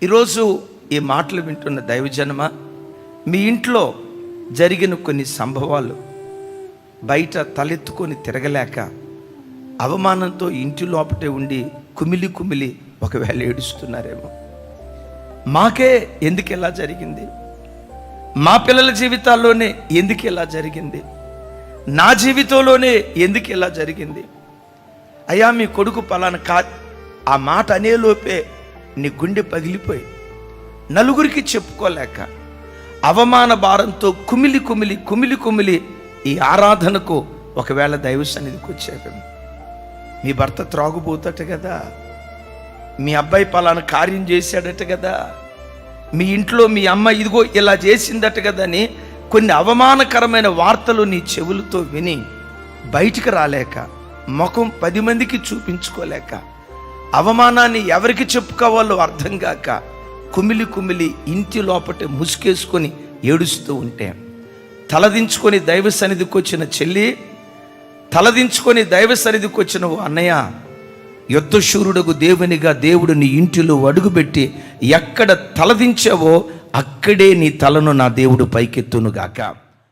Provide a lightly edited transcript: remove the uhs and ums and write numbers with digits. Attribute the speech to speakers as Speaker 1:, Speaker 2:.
Speaker 1: ఈరోజు ఈ మాటలు వింటున్న దైవజనమ, మీ ఇంట్లో జరిగిన కొన్ని సంభవాలు బయట తలెత్తుకొని తిరగలేక అవమానంతో ఇంటి లోపటే ఉండి కుమిలి కుమిలి ఒకవేళ ఏడుస్తున్నారేమో. మాకే ఎందుకు ఇలా జరిగింది, మా పిల్లల జీవితాల్లోనే ఎందుకు ఇలా జరిగింది, నా జీవితంలోనే ఎందుకు ఇలా జరిగింది, అయ్యా మీ కొడుకు పలానా ఆ మాట అనేలోపే నీ గుండె పగిలిపోయి నలుగురికి చెప్పుకోలేక అవమాన భారంతో కుమిలి కుమిలి కుమిలి కుమిలి ఈ ఆరాధనకు ఒకవేళ దైవ సన్నిధికి వచ్చాక మీ భర్త త్రాగుబోతట కదా, మీ అబ్బాయి పలానా కార్యం చేశాడట కదా, మీ ఇంట్లో మీ అమ్మ ఇదిగో ఇలా చేసిందట కదా అని కొన్ని అవమానకరమైన వార్తలు నీ చెవులతో విని బయటికి రాలేక, ముఖం 10 మందికి చూపించుకోలేక, అవమానాన్ని ఎవరికి చెప్పుకోవాలో అర్థం కాక కుమిలి కుమిలి ఇంటి లోపటే ముసుకేసుకొని ఏడుస్తూ ఉంటే, తలదించుకొని దైవ సన్నిధికి వచ్చిన చెల్లి, తలదించుకొని దైవ సన్నిధికి వచ్చిన అన్నయ్య, యుద్ధశూరుడకు దేవునిగా దేవుడు నీ ఇంటిలో అడుగుపెట్టి ఎక్కడ తలదించావో అక్కడే నీ తలను నా దేవుడు పైకెత్తునుగాక.